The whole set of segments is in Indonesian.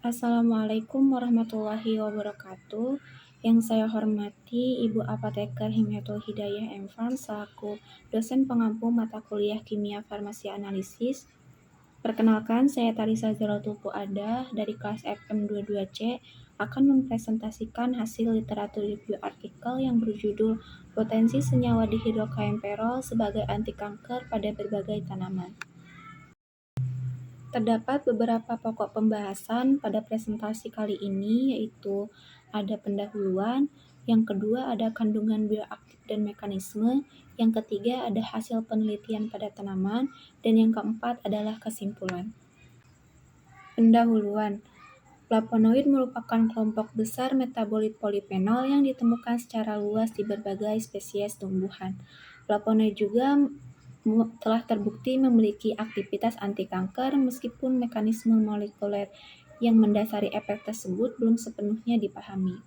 Assalamualaikum warahmatullahi wabarakatuh. Yang saya hormati Ibu Apoteker Himyatul Hidayah M.Farm selaku dosen pengampu mata kuliah Kimia Farmasi Analisis. Perkenalkan, saya Tarisa Zalatul Fuadah dari kelas FM22C akan mempresentasikan hasil literatur review artikel yang berjudul Potensi Senyawa Dihidrokaempirol sebagai Anti Kanker pada Berbagai Tanaman. Terdapat beberapa pokok pembahasan pada presentasi kali ini, yaitu ada pendahuluan, yang kedua ada kandungan bioaktif dan mekanisme, yang ketiga ada hasil penelitian pada tanaman, dan yang keempat adalah kesimpulan. Pendahuluan. Flavonoid merupakan kelompok besar metabolit polifenol yang ditemukan secara luas di berbagai spesies tumbuhan. Flavonoid juga telah terbukti memiliki aktivitas anti kanker meskipun mekanisme molekuler yang mendasari efek tersebut belum sepenuhnya dipahami.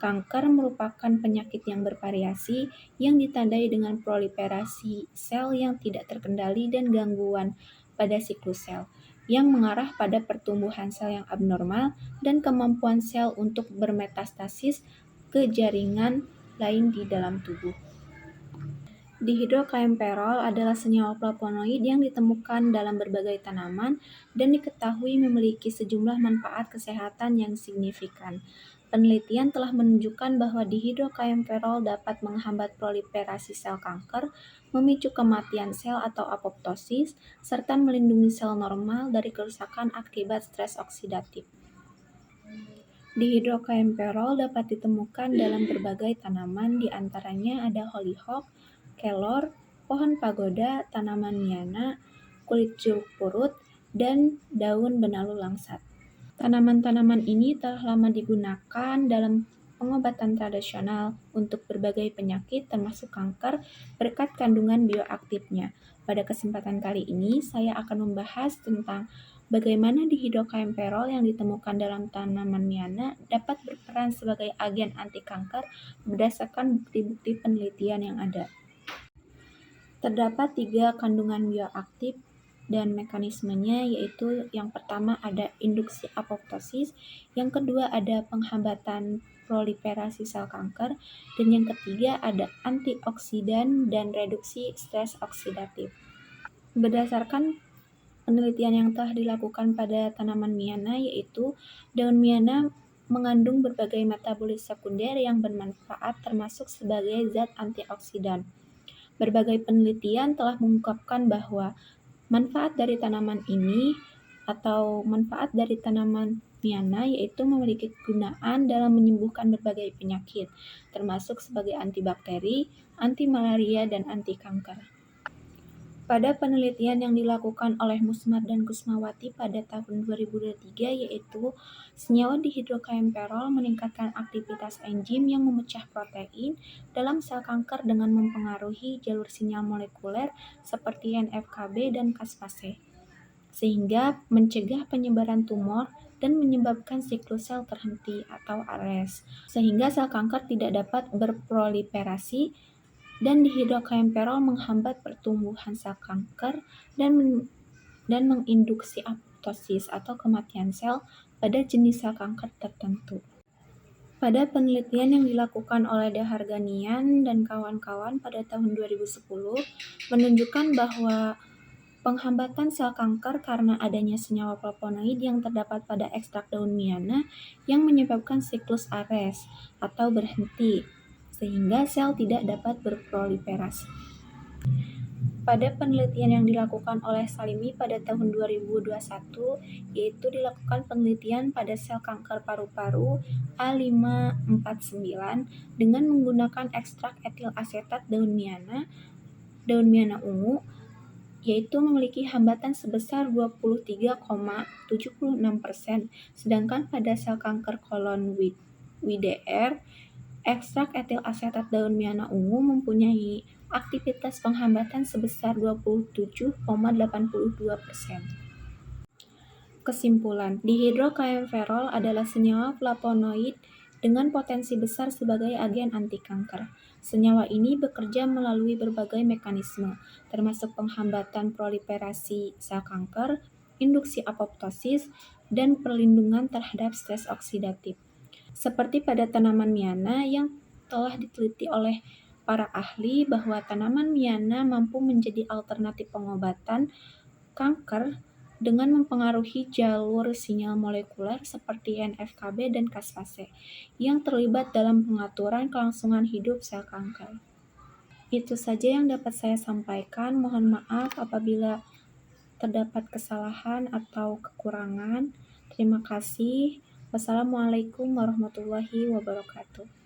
Kanker merupakan penyakit yang bervariasi yang ditandai dengan proliferasi sel yang tidak terkendali dan gangguan pada siklus sel yang mengarah pada pertumbuhan sel yang abnormal dan kemampuan sel untuk bermetastasis ke jaringan lain di dalam tubuh. Dihidrokaempirol adalah senyawa flavonoid yang ditemukan dalam berbagai tanaman dan diketahui memiliki sejumlah manfaat kesehatan yang signifikan. Penelitian telah menunjukkan bahwa dihidrokaempirol dapat menghambat proliferasi sel kanker, memicu kematian sel atau apoptosis, serta melindungi sel normal dari kerusakan akibat stres oksidatif. Dihidrokaempirol dapat ditemukan dalam berbagai tanaman, di antaranya ada hollyhock, kelor, pohon pagoda, tanaman miana, kulit jeruk purut, dan daun benalu langsat. Tanaman-tanaman ini telah lama digunakan dalam pengobatan tradisional untuk berbagai penyakit termasuk kanker berkat kandungan bioaktifnya. Pada kesempatan kali ini, saya akan membahas tentang bagaimana dihidrokaempirol yang ditemukan dalam tanaman miana dapat berperan sebagai agen anti kanker berdasarkan bukti-bukti penelitian yang ada. Terdapat 3 kandungan bioaktif dan mekanismenya, yaitu yang pertama ada induksi apoptosis, yang kedua ada penghambatan proliferasi sel kanker, dan yang ketiga ada antioksidan dan reduksi stres oksidatif. Berdasarkan penelitian yang telah dilakukan pada tanaman miana, yaitu daun miana mengandung berbagai metabolit sekunder yang bermanfaat termasuk sebagai zat antioksidan. Berbagai penelitian telah mengungkapkan bahwa manfaat dari tanaman ini atau manfaat dari tanaman miana yaitu memiliki kegunaan dalam menyembuhkan berbagai penyakit, termasuk sebagai antibakteri, anti malaria, dan anti kanker. Pada penelitian yang dilakukan oleh Musmar dan Kusmawati pada tahun 2023, yaitu senyawa dihidrokaempirol meningkatkan aktivitas enzim yang memecah protein dalam sel kanker dengan mempengaruhi jalur sinyal molekuler seperti NF-kB dan caspase, sehingga mencegah penyebaran tumor dan menyebabkan siklus sel terhenti atau arrest, sehingga sel kanker tidak dapat berproliferasi, dan dihidrokaempirol menghambat pertumbuhan sel kanker dan menginduksi apoptosis atau kematian sel pada jenis sel kanker tertentu. Pada penelitian yang dilakukan oleh Daharganian dan kawan-kawan pada tahun 2010 menunjukkan bahwa penghambatan sel kanker karena adanya senyawa flavonoid yang terdapat pada ekstrak daun miana yang menyebabkan siklus arrest atau berhenti, sehingga sel tidak dapat berproliferasi. Pada penelitian yang dilakukan oleh Salimi pada tahun 2021, yaitu dilakukan penelitian pada sel kanker paru-paru A549 dengan menggunakan ekstrak etil asetat daun miana ungu, yaitu memiliki hambatan sebesar 23,76%, sedangkan pada sel kanker kolon WDR, ekstrak etil asetat daun miana ungu mempunyai aktivitas penghambatan sebesar 27,82%. Kesimpulan, dihidrokaempirol adalah senyawa flavonoid dengan potensi besar sebagai agen anti kanker. Senyawa ini bekerja melalui berbagai mekanisme, termasuk penghambatan proliferasi sel kanker, induksi apoptosis, dan perlindungan terhadap stres oksidatif. Seperti pada tanaman miana yang telah diteliti oleh para ahli bahwa tanaman miana mampu menjadi alternatif pengobatan kanker dengan mempengaruhi jalur sinyal molekuler seperti NF-kB dan caspase yang terlibat dalam pengaturan kelangsungan hidup sel kanker. Itu saja yang dapat saya sampaikan. Mohon maaf apabila terdapat kesalahan atau kekurangan. Terima kasih. Wassalamualaikum warahmatullahi wabarakatuh.